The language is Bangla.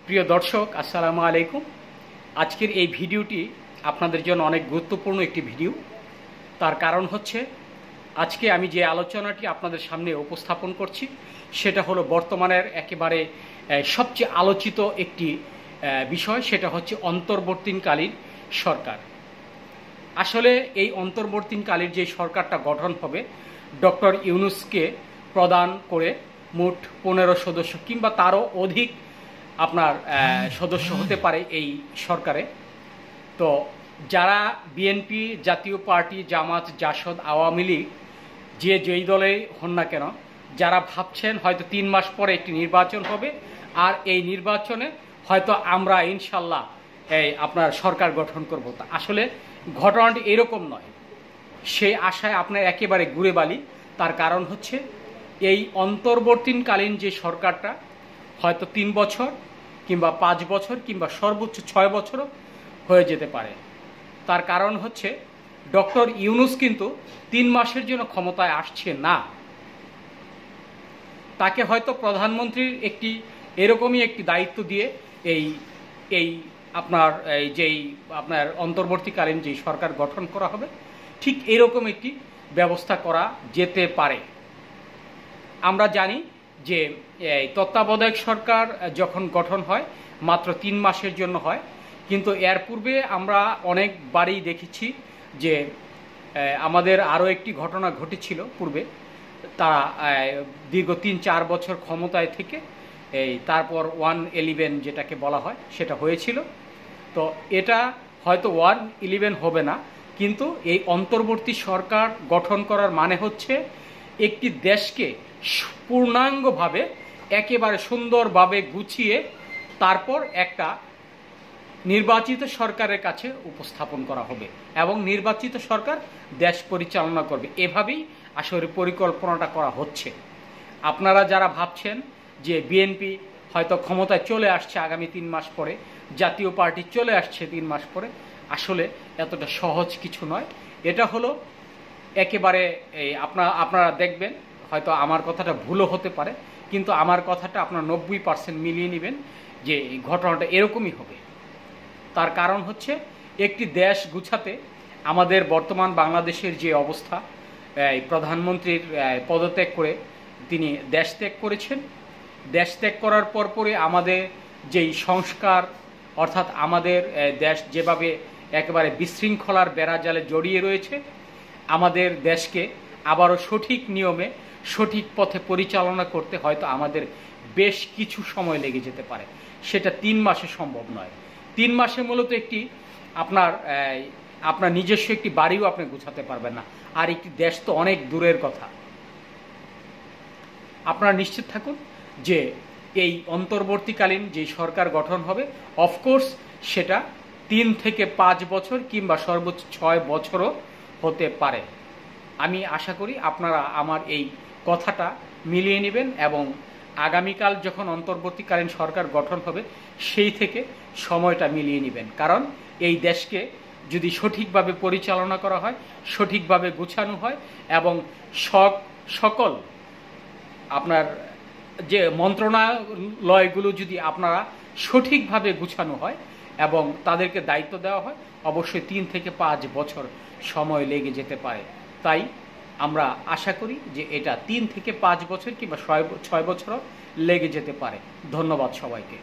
প্রিয় দর্শক, আসসালামু আলাইকুম। আজকের এই ভিডিওটি আপনাদের জন্য অনেক গুরুত্বপূর্ণ একটি ভিডিও। তার কারণ হচ্ছে আজকে আমি যে আলোচনাটি আপনাদের সামনে উপস্থাপন করছি সেটা হলো বর্তমানের একেবারে সবচেয়ে আলোচিত একটি বিষয়, সেটা হচ্ছে অন্তর্বর্তীকালীন সরকার। আসলে এই অন্তর্বর্তীকালীন যে সরকারটা গঠন হবে ডক্টর ইউনূসকে প্রদান করে মোট 15 সদস্য কিংবা তারও অধিক আপনার সদস্য হতে পারে এই সরকারে। তো যারা বিএনপি, জাতীয় পার্টি, জামাত, জাসদ, আওয়ামী লীগ যেই দলে হন না কেন, যারা ভাবছেন হয়তো 3 মাস পরে একটি নির্বাচন হবে আর এই নির্বাচনে হয়তো আমরা ইনশাল্লাহ আপনার সরকার গঠন করব, তা আসলে ঘটনাটি এরকম নয়। সেই আশায় আপনার একেবারে ঘুরে বালি। তার কারণ হচ্ছে এই অন্তর্বর্তীকালীন যে সরকারটা হয়তো 3 বছর কিংবা 5 বছর কিংবা সর্বোচ্চ 6 বছরও হয়ে যেতে পারে। তার কারণ হচ্ছে ডক্টর ইউনূস কিন্তু 3 মাসের জন্য ক্ষমতায় আসছে না। তাকে হয়তো প্রধানমন্ত্রীর এরকমই একটি দায়িত্ব দিয়ে এই আপনার অন্তর্বর্তীকালীন যেই সরকার গঠন করা হবে ঠিক এরকম একটি ব্যবস্থা করা যেতে পারে। আমরা জানি যে তত্ত্বাবধায়ক সরকার যখন গঠন হয় মাত্র 3 মাসের জন্য হয়, কিন্তু এর পূর্বে আমরা অনেকবারই দেখেছি যে আমাদের আরও একটি ঘটনা ঘটেছিল পূর্বে। তারা দীর্ঘ 3-4 বছর ক্ষমতায় থেকে তারপর 111 যেটাকে বলা হয় সেটা হয়েছিল। তো এটা হয়তো 111 হবে না, কিন্তু এই অন্তর্বর্তী সরকার গঠন করার মানে হচ্ছে একটি দেশকে পূর্ণাঙ্গভাবে একেবারে সুন্দরভাবে গুছিয়ে তারপর একটা নির্বাচিত সরকারের কাছে উপস্থাপন করা হবে এবং নির্বাচিত সরকার দেশ পরিচালনা করবে। এভাবেই আসলে পরিকল্পনাটা করা হচ্ছে। আপনারা যারা ভাবছেন যে বিএনপি হয়তো ক্ষমতায় চলে আসছে আগামী 3 মাস পরে, জাতীয় পার্টি চলে আসছে 3 মাস পরে, আসলে এতটা সহজ কিছু নয়। এটা হলো একেবারে আপনারা দেখবেন হয়তো আমার কথাটা ভুলও হতে পারে, কিন্তু আমার কথাটা আপনার 90% মিলিয়ে নেবেন যে ঘটনাটা এরকমই হবে। তার কারণ হচ্ছে একটি দেশ গুছাতে আমাদের বর্তমান বাংলাদেশের যে অবস্থা, প্রধানমন্ত্রীর পদত্যাগ করে তিনি দেশ ত্যাগ করেছেন। দেশ ত্যাগ করার পরে আমাদের যেই সংস্কার, অর্থাৎ আমাদের দেশ যেভাবে একেবারে বিশৃঙ্খলার বেড়াজালে জড়িয়ে রয়েছে, আমাদের দেশকে আবারও সঠিক নিয়মে সঠিক পথে পরিচালনা করতে হয়তো আমাদের বেশ কিছু সময় লেগে যেতে পারে। সেটা 3 মাসে সম্ভব নয়। 3 মাসে মূলত আপনার নিজস্ব একটি বাড়িও আপনি গুছাতে পারবেন না, আর একটি দেশ তো অনেক দূরের কথা। আপনারা নিশ্চিত থাকুন যে এই অন্তর্বর্তীকালীন যে সরকার গঠন হবে অফকোর্স সেটা 3 থেকে 5 বছর কিংবা সর্বোচ্চ 6 বছরও হতে পারে। আমি আশা করি আপনারা আমার এই কথাটা মিলিয়ে নেবেন এবং আগামীকাল যখন অন্তর্বর্তীকালীন সরকার গঠন হবে সেই থেকে সময়টা মিলিয়ে নেবেন। কারণ এই দেশকে যদি সঠিকভাবে পরিচালনা করা হয়, সঠিকভাবে গুছানো হয় এবং সকল আপনার যে মন্ত্রণালয়গুলো যদি আপনারা সঠিকভাবে গুছানো হয় এবং তাদেরকে দায়িত্ব দেওয়া হয়, অবশ্যই 3 থেকে 5 বছর সময় লেগে যেতে পারে। তাই আমরা আশা করি যে এটা 3 থেকে 5 বছর কিংবা 6 বছরও লেগে যেতে পারে। ধন্যবাদ সবাইকে।